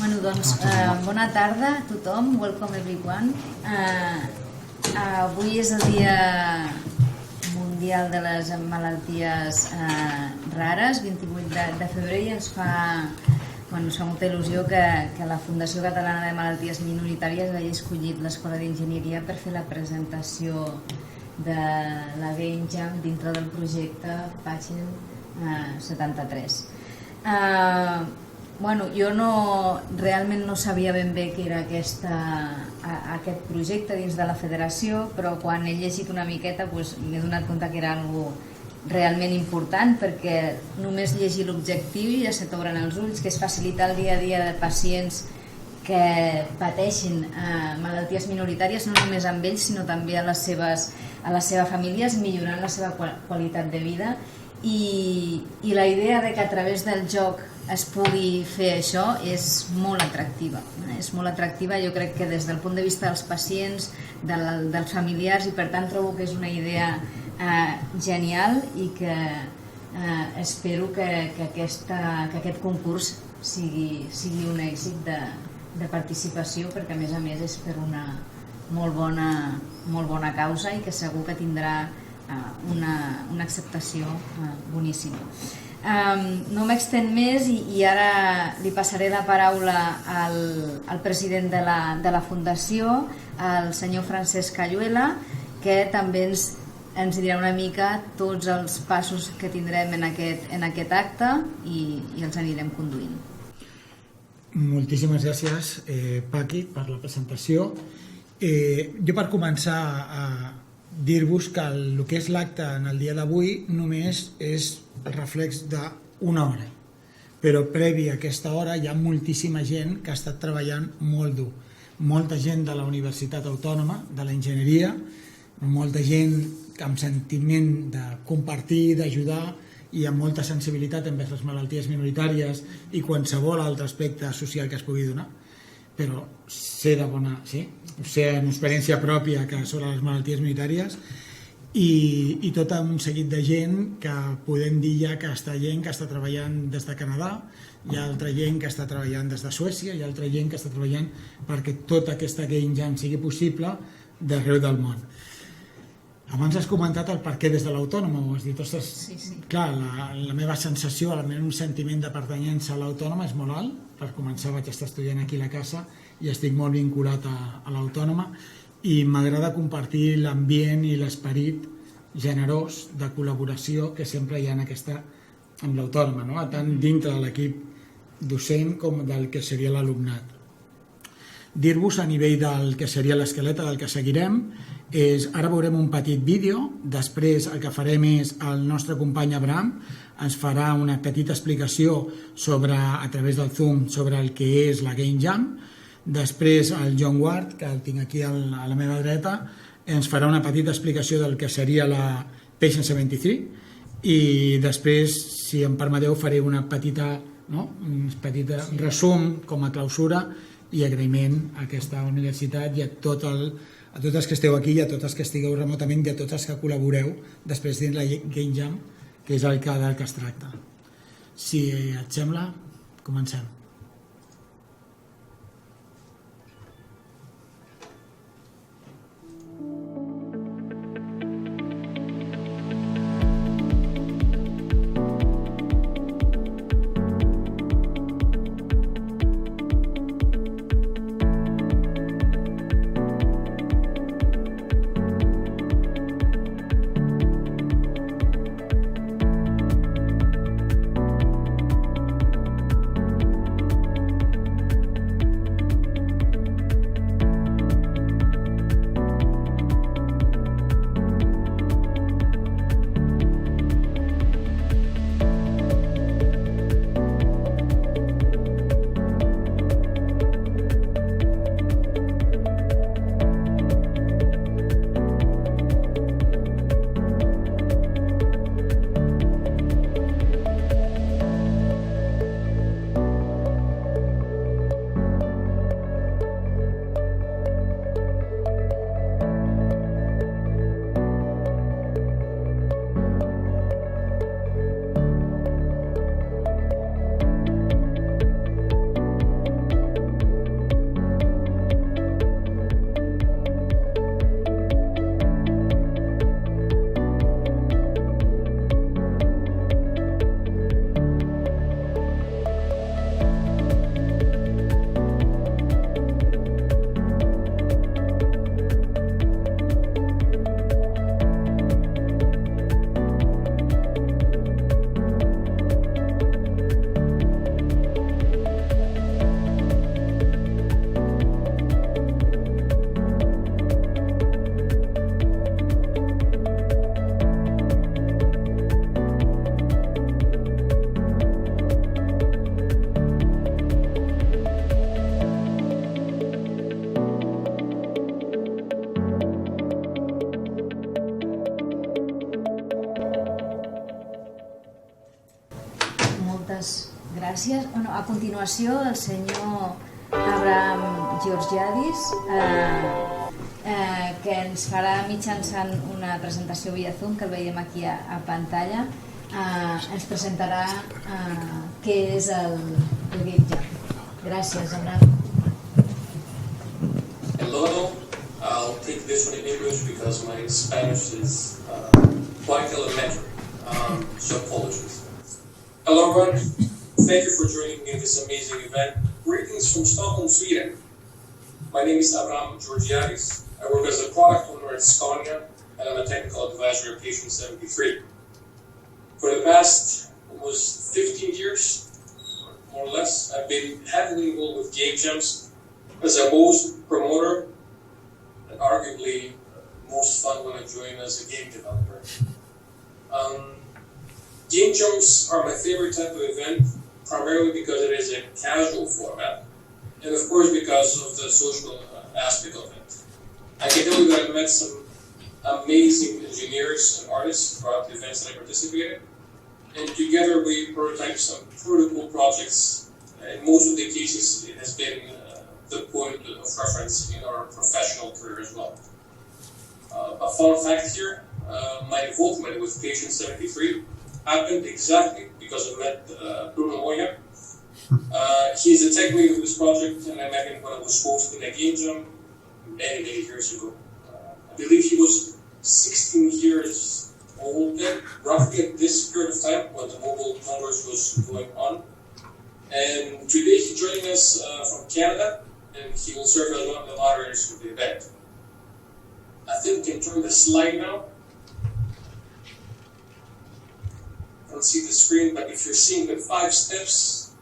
Bona tarda a tothom, welcome everyone. Avui és el Dia Mundial de les Malalties Rares, 28 de febrer, i ens fa molta il·lusió que la Fundació Catalana de Malalties Minoritàries hagi escollit l'Escola d'Enginyeria per fer la presentació de la GameJam dintre del projecte Patient73. Jo realment no sabia ben bé què era aquest projecte dins de la federació, però quan he llegit una miqueta m'he donat compte que era algo realment important, perquè només llegir l'objectiu ja se t'obren els ulls, que és facilitar el dia a dia de pacients que pateixin malalties minoritàries, no només amb ells sinó també a les seves famílies, millorant la seva qualitat de vida. I la idea de que a través del joc es pugui fer això és molt atractiva. Jo crec que des del punt de vista dels pacients, dels familiars, i per tant trobo que és una idea genial i que espero que aquest concurs sigui un èxit de participació, perquè a més és per una molt bona causa i que segur que tindrà una acceptació boníssima. No m'extén més i ara li passaré la paraula al president de la Fundació, el senyor Francesc Cayuela, que també ens dirà una mica tots els passos que tindrem en aquest acte i els anirem conduint. Moltíssimes gràcies, Paqui, per la presentació. Jo, per començar, dir-vos que el que és l'acte en el dia d'avui només és el reflex d'una hora, però previ a aquesta hora hi ha moltíssima gent que ha estat treballant molt dur, molta gent de la Universitat Autònoma de l'Enginyeria, molta gent amb sentiment de compartir, d'ajudar i amb molta sensibilitat envers les malalties minoritàries i qualsevol altre aspecte social que es pugui donar. Però sé en experiència pròpia que sobre les malalties minoritàries i tot un seguit de gent que podem dir ja que està gent que està treballant des de Canadà, hi ha altra gent que està treballant des de Suècia, hi ha altra gent que està treballant perquè tota aquesta GameJam sigui possible d'arreu del món. Abans has comentat el per què des de l'Autònoma, ho has dit, ostres, clar, la meva sensació, el meu sentiment de pertanyença a l'Autònoma és molt alt. Per començar vaig estar estudiant aquí a la casa i estic molt vinculat a l'Autònoma i m'agrada compartir l'ambient i l'esperit generós de col·laboració que sempre hi ha amb l'Autònoma, tant dintre de l'equip docent com del que seria l'alumnat. Dir-vos a nivell del que seria l'esqueleta del que seguirem, ara veurem un petit vídeo, després el que farem és el nostre company Abraham ens farà una petita explicació a través del Zoom sobre el que és la GameJam, després el John Ward, que el tinc aquí a la meva dreta, ens farà una petita explicació del que seria la Patient73 i després, si em permeteu, faré un petit resum com a clausura i agraïment a aquesta universitat i a tots els que esteu aquí i a tots els que estigueu remotament i a tots els que col·laboreu després dins la GameJam, que és del que es tracta. Si et sembla, comencem. moltes gràcies. Bueno, a continuació, el senyor Abraham Georgiadis, que ens farà mitjançant una presentació via Zoom, que el veiem aquí a pantalla, ens presentarà què és el GameJam. Gràcies, Abraham. Hello, I'll take this one in English because my Spanish is quite elementary, so apologies. Hello everyone, thank you for joining me in this amazing event. Greetings from Stockholm, Sweden. My name is Abraham Georgiadis. I work as a product owner at Scania and I'm a technical advisor at Patient73. For the past almost 15 years, more or less, I've been heavily involved with game jams as a host, promoter, and arguably most fun when I join as a game developer. Game jams are my favorite type of event, primarily because it is a casual format, and of course because of the social aspect of it. I can tell you that I've met some amazing engineers and artists throughout the events that I participated, and together we prototyped some pretty cool projects. In most of the cases, it has been the point of reference in our professional career as well. A fun fact here, my involvement with Patient73 happened exactly because I met Bruno Moya. He's the tech lead of this project, and I met him when I was hosting a game jam many years ago. I believe he was 16 years old then, roughly at this period of time when the Mobile Congress was going on. And today he's joining us from Canada, and he will serve as one of the moderators for the event. I think we can turn the slide now. I don't see the screen, but if you're seeing the 5 steps,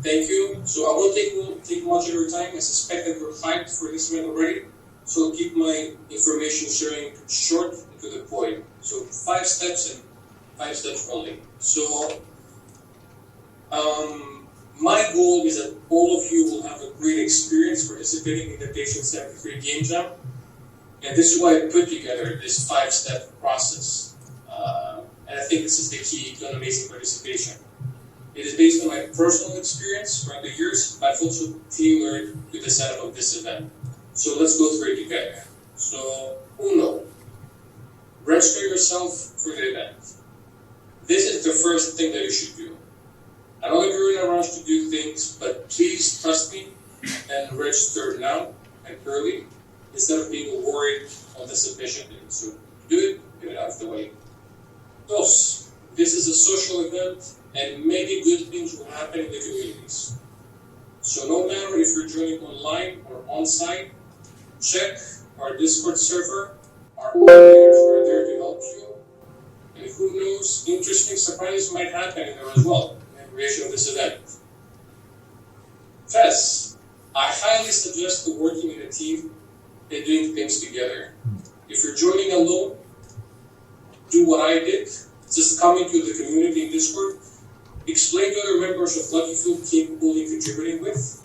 thank you. So I won't take much of your time. I suspect that you're hyped for this event already, so I'll keep my information sharing short and to the point. So 5 steps and 5 steps only. So my goal is that all of you will have a great experience participating in the Patient73 GameJam, and this is why I put together this 5-step process. And I think this is the key to an amazing participation. It is based on my personal experience throughout the years, but I've also tailored to the setup of this event. So let's go through it together. So, uno, register yourself for the event. This is the first thing that you should do. I know you're in a rush to do things, but please trust me and register now and early instead of being worried on the submission date. So do it, get it out of the way. Dos, this is a social event and many good things will happen in the communities. So no matter if you're joining online or on-site, check our Discord server. Our coordinators are there to help you. And who knows, interesting surprises might happen in there as well. Creation of this event. Tres, I highly suggest working in a team and doing things together. If you're joining alone, do what I did. Just come into the community in Discord, explain to other members of what you feel capable in contributing with,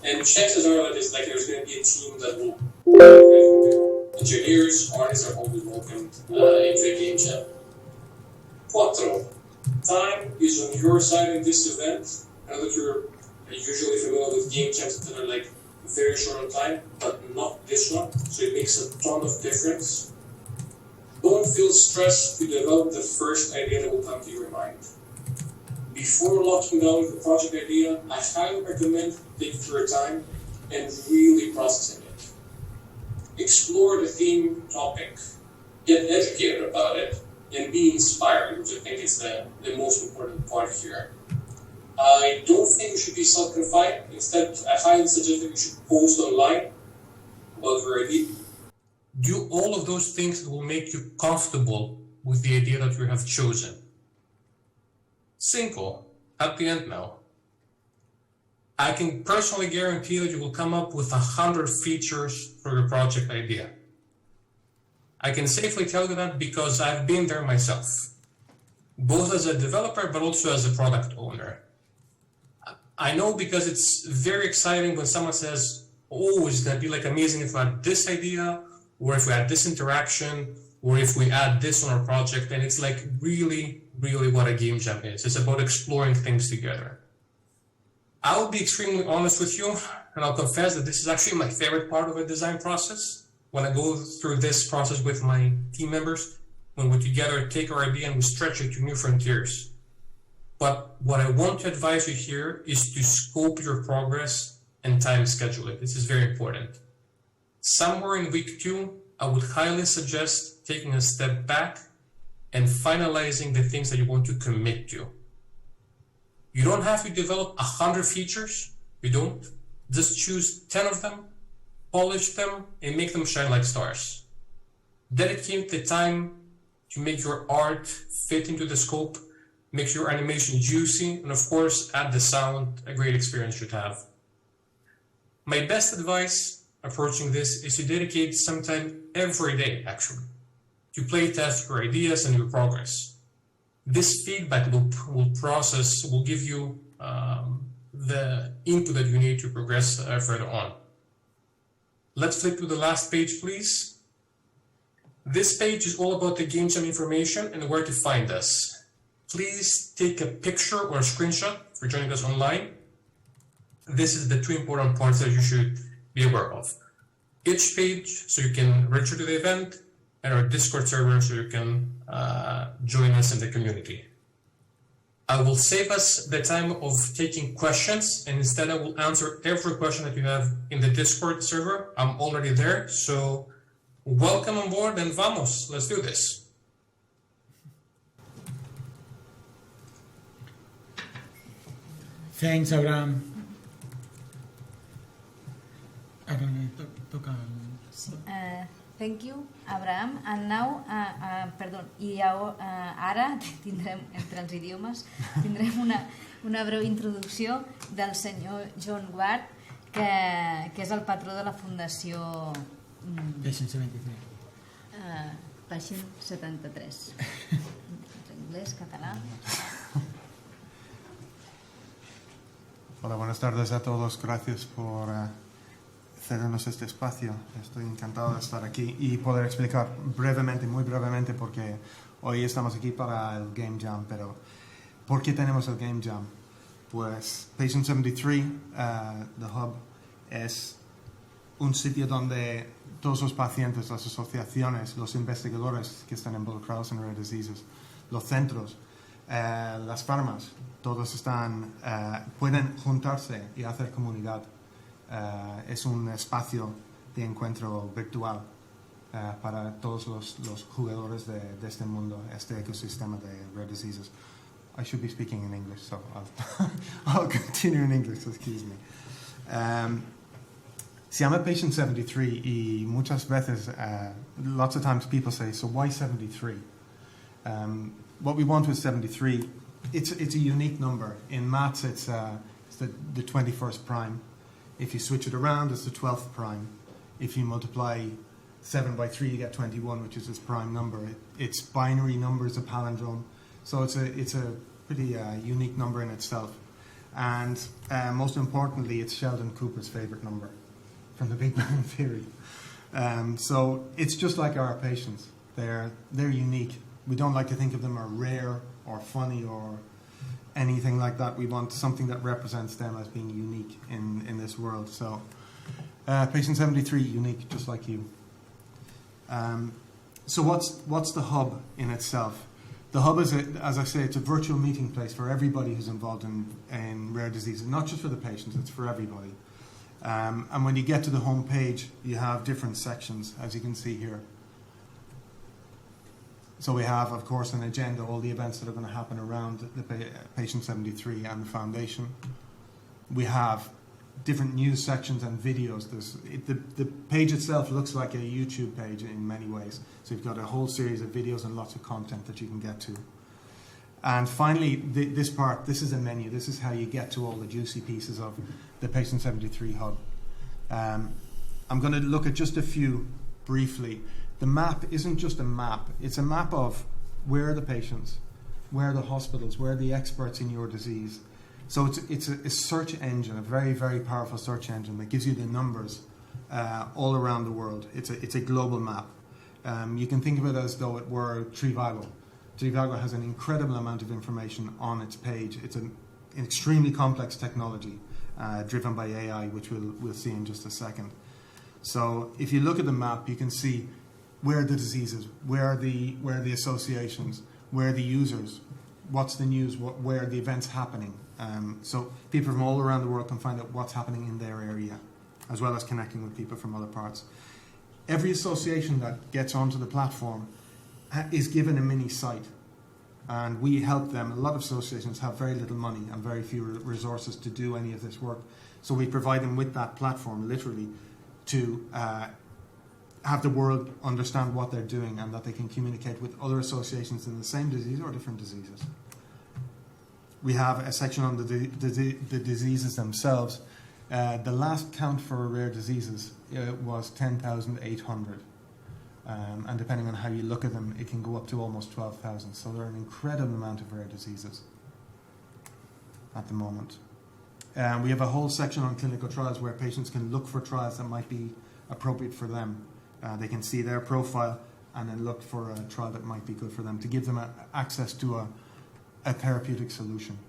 and chances are that there's going to be a team that will engineers, artists are always welcomed into the game jam. Cuatro, time is on your side in this event. I know that you're usually familiar with game jams that are like very short on time, but not this one, so it makes a ton of difference. Don't feel stressed to develop the first idea that will come to your mind. Before locking down the project idea, I highly recommend taking your time and really processing it. Explore the theme topic, get educated about it, and be inspired, which I think is the most important part here. I don't think you should be self-confined. Instead, I highly suggest that you should post online about your idea. Do all of those things that will make you comfortable with the idea that you have chosen. Cinco, at the end now. I can personally guarantee that you will come up with 100 features for your project idea. I can safely tell you that because I've been there myself, both as a developer but also as a product owner. I know because it's very exciting when someone says, oh, it's going to be like amazing if we had this idea, or if we had this interaction, or if we add this on our project, and it's like really, really what a game jam is. It's about exploring things together. I'll be extremely honest with you, and I'll confess that this is actually my favorite part of a design process. When I go through this process with my team members, when we together take our idea and we stretch it to new frontiers. But what I want to advise you here is to scope your progress and time schedule it. This is very important. Somewhere in week 2, I would highly suggest taking a step back and finalizing the things that you want to commit to. You don't have to develop 100 features. You don't. Just choose 10 of them, polish them, and make them shine like stars. Dedicate the time to make your art fit into the scope, make your animation juicy, and of course, add the sound a great experience should have. My best advice approaching this is to dedicate some time every day, actually, to play test your ideas and your progress. This feedback loop will give you the input that you need to progress further on. Let's flip to the last page, please. This page is all about the game jam information and where to find us. Please take a picture or a screenshot for joining us online. This is the 2 important points that you should be aware of. Each page, so you can register to the event, and our Discord server, so you can join us in the community. I will save us the time of taking questions, and instead I will answer every question that you have in the Discord server. I'm already there, so welcome on board and vamos, let's do this. Thanks, Abraham. Ara toca Thank you, Abraham. And now, ara tindrem, entre els idiomes, tindrem una breu introducció del senyor John Ward, que és el patró de la Fundació Patient73. Patient73. Inglés, català. Hola, buenas tardes a todos. Gracias por cedernos este espacio. Estoy encantado de estar aquí y poder explicar brevemente, muy brevemente, porque hoy estamos aquí para el Game Jam. Pero, ¿por qué tenemos el Game Jam? Pues Patient73, The Hub, es un sitio donde todos los pacientes, las asociaciones, los investigadores que están involucrados en rare diseases, los centros, las farmas, todos pueden juntarse y hacer comunidad. Es un espacio de encuentro virtual para todos los jugadores de este mundo, este ecosistema de rare diseases. I should be speaking in English, so I'll continue in English, excuse me. Se llama Patient73 y muchas veces, lots of times people say, so why 73? What we want with 73, it's a unique number. In maths, it's the 21st prime. If you switch it around, it's the 12th prime. If you multiply 7 by 3, you get 21, which is its prime number. It's binary numbers, a palindrome. So it's a pretty unique number in itself. And most importantly, it's Sheldon Cooper's favorite number from the Big Bang Theory. So it's just like our patients. They're unique. We don't like to think of them as rare or funny or anything like that. We want something that represents them as being unique in this world. So Patient73, unique, just like you. So what's the hub in itself? The hub is, as I say, it's a virtual meeting place for everybody who's involved in rare diseases, not just for the patients, it's for everybody. And when you get to the home page, you have different sections, as you can see here. So we have, of course, an agenda, all the events that are going to happen around the Patient73 and the foundation. We have different news sections and videos. The page itself looks like a YouTube page in many ways. So you've got a whole series of videos and lots of content that you can get to. And finally, this part, this is a menu. This is how you get to all the juicy pieces of the Patient73 hub. I'm going to look at just a few briefly. The map isn't just a map. It's a map of where are the patients, where are the hospitals, where are the experts in your disease. So it's a search engine, a very, very powerful search engine that gives you the numbers all around the world. It's a global map. You can think of it as though it were Trivago. Trivago has an incredible amount of information on its page. It's an extremely complex technology driven by AI, which we'll see in just a second. So if you look at the map, you can see where are the diseases, where are the associations, where are the users, what's the news, where are the events happening. So people from all around the world can find out what's happening in their area, as well as connecting with people from other parts. Every association that gets onto the platform is given a mini site, and we help them. A lot of associations have very little money and very few resources to do any of this work, so we provide them with that platform, literally, to have the world understand what they're doing and that they can communicate with other associations in the same disease or different diseases. We have a section on the diseases themselves. The last count for rare diseases was 10,800. And depending on how you look at them, it can go up to almost 12,000. So there are an incredible amount of rare diseases at the moment. We have a whole section on clinical trials where patients can look for trials that might be appropriate for them. They can see their profile and then look for a trial that might be good for them to give them access to a therapeutic solution.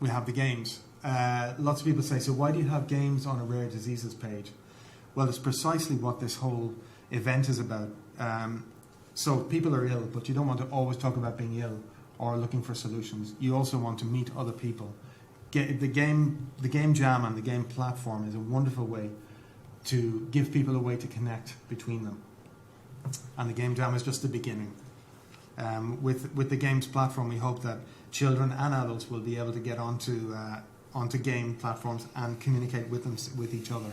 We have the games. Lots of people say, so why do you have games on a rare diseases page? Well, it's precisely what this whole event is about. So people are ill, but you don't want to always talk about being ill or looking for solutions. You also want to meet other people. The game jam and the game platform is a wonderful way to give people a way to connect between them. And the game jam is just the beginning. With the games platform, we hope that children and adults will be able to get onto game platforms and communicate with each other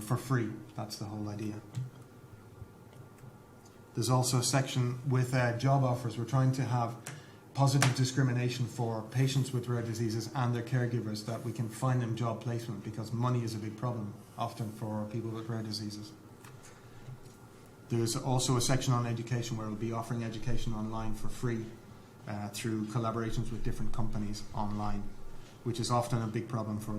for free. That's the whole idea. There's also a section with job offers. We're trying to have positive discrimination for patients with rare diseases and their caregivers, that we can find them job placement, because money is a big problem often for people with rare diseases. There's also a section on education where we'll be offering education online for free through collaborations with different companies online, which is often a big problem for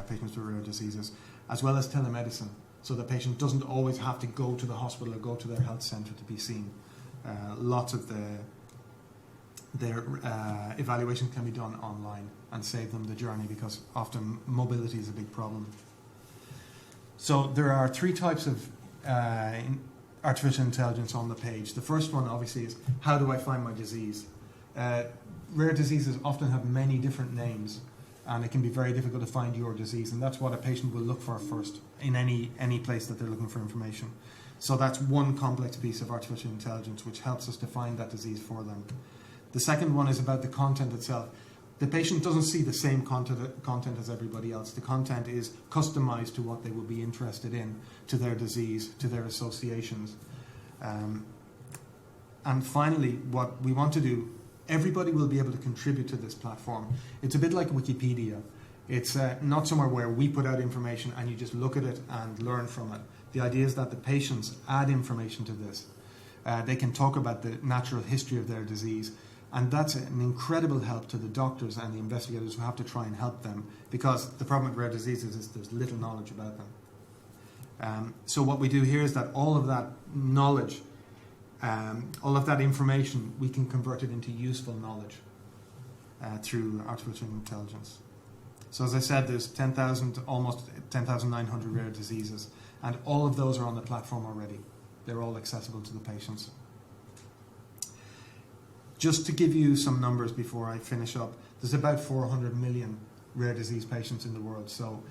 patients with rare diseases, as well as telemedicine, so the patient doesn't always have to go to the hospital or go to their health centre to be seen. Lots of their evaluation can be done online and save them the journey, because often mobility is a big problem. So there are three types of artificial intelligence on the page. The first one obviously is, how do I find my disease? Rare diseases often have many different names, and it can be very difficult to find your disease, and that's what a patient will look for first in any place that they're looking for information. So that's one complex piece of artificial intelligence which helps us to find that disease for them. The second one is about the content itself. The patient doesn't see the same content as everybody else. The content is customized to what they will be interested in, to their disease, to their associations. And finally, what we want to do, everybody will be able to contribute to this platform. It's a bit like Wikipedia. It's not somewhere where we put out information and you just look at it and learn from it. The idea is that the patients add information to this. They can talk about the natural history of their disease, and that's an incredible help to the doctors and the investigators who have to try and help them, because the problem with rare diseases is there's little knowledge about them. So what we do here is that all of that knowledge, all of that information, we can convert it into useful knowledge through artificial intelligence. So as I said, there's 10,000, almost 10,900 rare diseases, and all of those are on the platform already. They're all accessible to the patients. Just to give you some numbers before I finish up, there's about 400 million rare disease patients in the world. So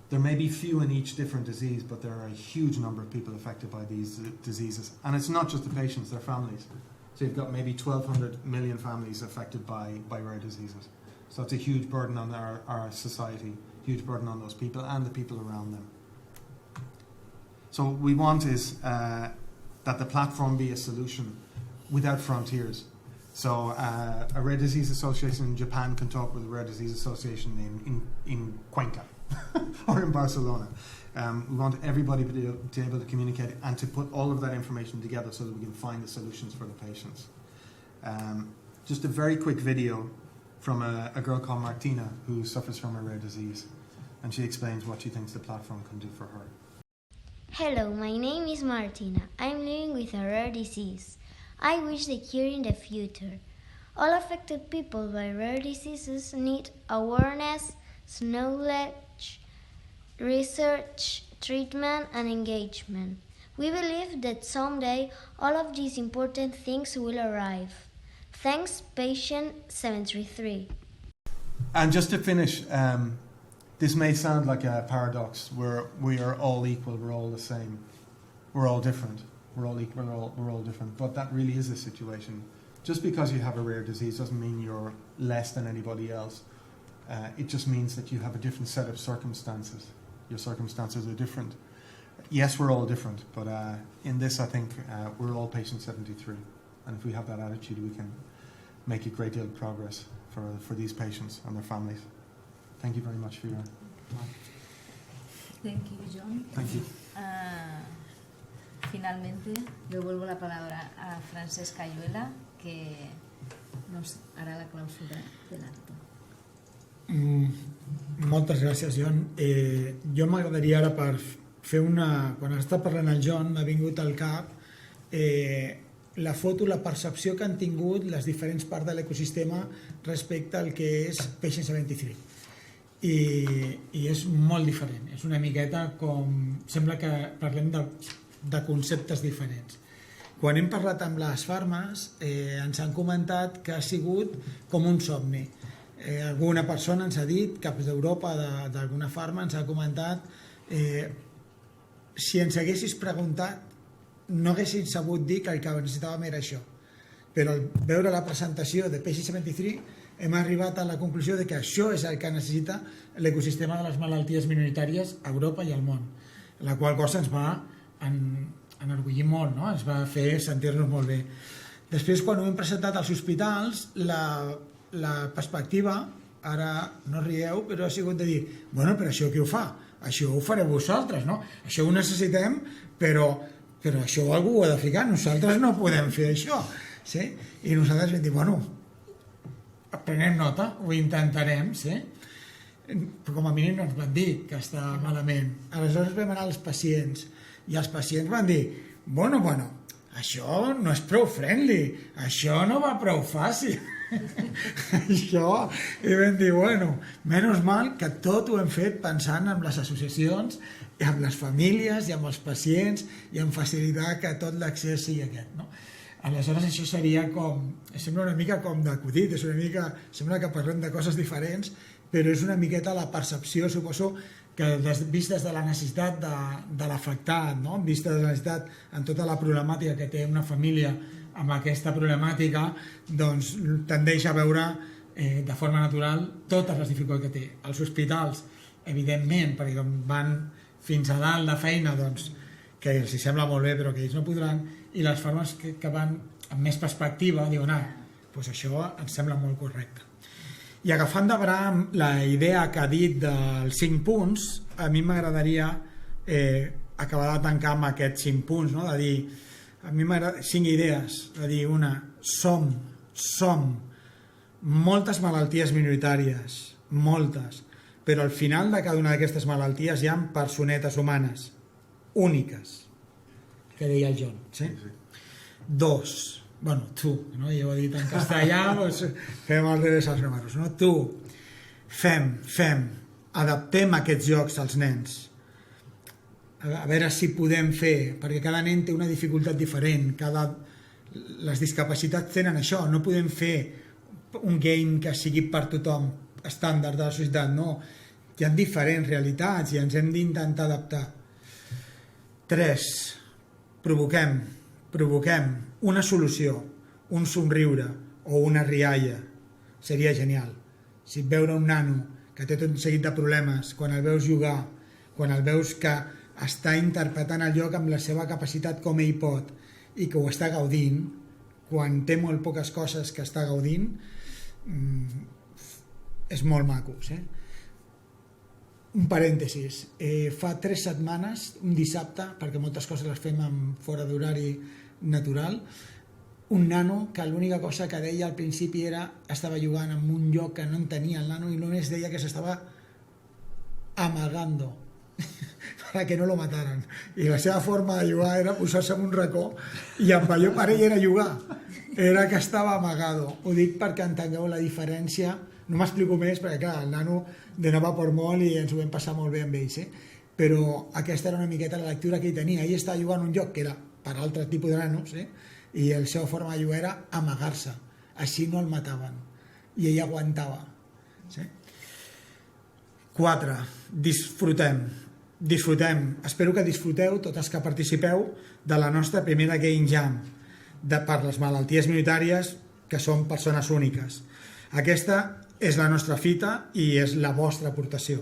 there may be few in each different disease, but there are a huge number of people affected by these diseases. And it's not just the patients, they're families. So you've got maybe 1,200 million families affected by rare diseases. So it's a huge burden on our society, huge burden on those people and the people around them. So what we want is that the platform be a solution without frontiers. So a rare disease association in Japan can talk with a rare disease association in Cuenca or in Barcelona. We want everybody to be able to communicate and to put all of that information together so that we can find the solutions for the patients. Just a very quick video from a girl called Martina who suffers from a rare disease, and she explains what she thinks the platform can do for her. Hello, my name is Martina. I'm living with a rare disease. I wish the cure in the future. All affected people by rare diseases need awareness, knowledge, research, treatment, and engagement. We believe that someday all of these important things will arrive. Thanks, Patient73. And just to finish, this may sound like a paradox where we are all equal, we're all the same, we're all different, we're all equal, we're all different, but that really is the situation. Just because you have a rare disease doesn't mean you're less than anybody else. It just means that you have a different set of circumstances. Your circumstances are different. Yes, we're all different, but in this I think we're all Patient73, and if we have that attitude we can make a great deal of progress for these patients and their families. Thank you very much for your time. Thank you, John. Thank you. Finalmente, devuelvo la palabra a Francesc Ayuela, que nos hará la clausura del acto. Moltes gràcies, John. Jo m'agradaria ara per fer una... Quan està parlant el John m'ha vingut al cap la foto, la percepció que han tingut les diferents parts de l'ecosistema respecte al que és Patient73. I és molt diferent. És una miqueta com... Sembla que parlem de conceptes diferents. Quan hem parlat amb les farmes ens han comentat que ha sigut com un somni. Alguna persona ens ha dit, caps d'Europa d'alguna farma, ens ha comentat si ens haguessis preguntat no haguessin sabut dir que el que necessitàvem era això, però al veure la presentació de Patient73 hem arribat a la conclusió de que això és el que necessita l'ecosistema de les malalties minoritàries a Europa i al món, la qual cosa ens va enorgullir molt, no? Ens va fer sentir-nos molt bé. Després, quan ho hem presentat als hospitals, la perspectiva, ara no rieu, però ha sigut de dir, bueno, però això qui ho fa? Això ho fareu vosaltres, no? Això ho necessitem, però això algú ho ha de ficar, nosaltres no podem fer això, sí? I nosaltres vam dir, bueno, prenem nota, ho intentarem, sí? Però com a mínim no ens van dir que està malament. Aleshores vam anar als pacients, i els pacients van dir, bueno, això no és prou friendly, això no va prou fàcil. Això, i vam dir, bueno, menys mal que tot ho hem fet pensant en les associacions i amb les famílies i amb els pacients i en facilitar que tot l'accés sigui aquest, no? Aleshores això seria com, sembla una mica com d'acudit, sembla que parlem de coses diferents, però és una miqueta la percepció, suposo, que vist des de la necessitat de l'afectat, no? Vist des de la necessitat en tota la problemàtica que té una família amb aquesta problemàtica, doncs tendeix a veure de forma natural totes les dificultats que té. Els hospitals, evidentment, perquè van fins a dalt de feina, doncs, que els sembla molt bé però que ells no podran, i les formes que van amb més perspectiva diuen, doncs això em sembla molt correcte. I agafant de bram la idea que ha dit dels 5 punts, a mi m'agradaria acabar de tancar amb aquests 5 punts, no? De dir, a mi m'agrada 5 idees, de dir, una, som moltes malalties minoritàries, però al final de cada una d'aquestes malalties hi ha personetes humanes úniques, que deia el John, sí? 2, bueno, tu, no? Jo ho he dit en castellà, doncs fem al revés als remarros, no? Tu, adaptem aquests jocs als nens, a veure si podem fer, perquè cada nen té una dificultat diferent, les discapacitats tenen això, no podem fer un game que sigui per tothom estàndard de la societat, no, hi ha diferents realitats i ens hem d'intentar adaptar. 3, provoquem una solució, un somriure o una rialla, seria genial. Si veure un nano que té tot un seguit de problemes, quan el veus jugar, quan el veus que està interpretant el joc amb la seva capacitat com ell pot i que ho està gaudint, quan té molt poques coses que està gaudint, és molt maco. Un parèntesis, fa 3 setmanes, un dissabte, perquè moltes coses les fem fora d'horari natural, un nano que l'única cosa que deia al principi estava jugant en un lloc que no entenia el nano i només deia que s'estava amagando para que no lo mataran. I la seva forma de jugar era posar-se en un racó i amb allò per ell era jugar. Era que estava amagado. Ho dic perquè entengueu la diferència. No m'explico més perquè, clar, el nano anava per molt i ens ho vam passar molt bé amb ells, però aquesta era una miqueta la lectura que ell tenia. Ell estava jugant un joc que era per altre tipus de nanos, i la seva forma de jugar era amagar-se. Així no el mataven. I ell aguantava. 4. Disfrutem. Espero que disfruteu, tots els que participeu, de la nostra primera GameJam per les malalties minoritàries que són persones úniques. Aquesta és la nostra fita i és la vostra aportació.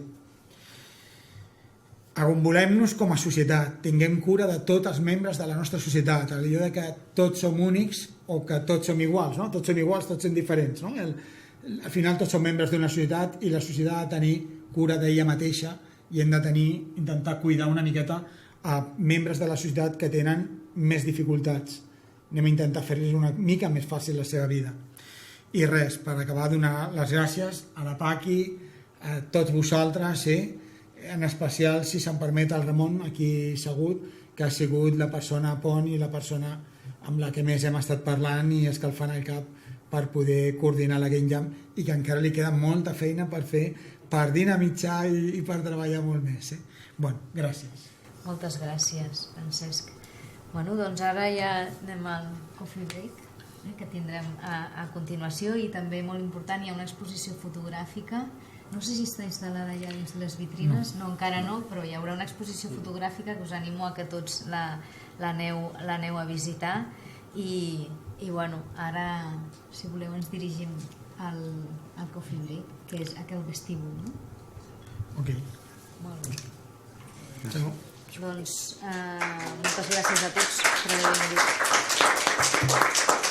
Agombolem-nos com a societat, tinguem cura de tots els membres de la nostra societat, allò de que tots som únics o que tots som iguals, no? Tots som iguals, tots som diferents, no? Al final tots som membres d'una societat i la societat ha de tenir cura d'ella mateixa i hem de intentar cuidar una miqueta a membres de la societat que tenen més dificultats. Anem a intentar fer-los una mica més fàcil la seva vida. I res, per acabar, donar les gràcies a la Paqui, a tots vosaltres, en especial, si se'm permet, al Ramon, aquí assegut, que ha sigut la persona pont i la persona amb la que més hem estat parlant i escalfant el cap per poder coordinar la GameJam i que encara li queda molta feina per fer, per dinamitzar i per treballar molt més. Bueno, gràcies. Moltes gràcies, Francesc. Bueno, doncs ara ja anem al coffee break, que tindrem a continuació, i també molt important, hi ha una exposició fotogràfica. No sé si està instal·lada ja dins les vitrines, no, encara no, però hi haurà una exposició fotogràfica que us animo a que tots l'aneu a visitar i bueno, ara, si voleu, ens dirigim al coffee break, que és aquell vestíbul, no? Ok. Molt bé. Ciao. Doncs moltes gràcies a tots per haver vingut.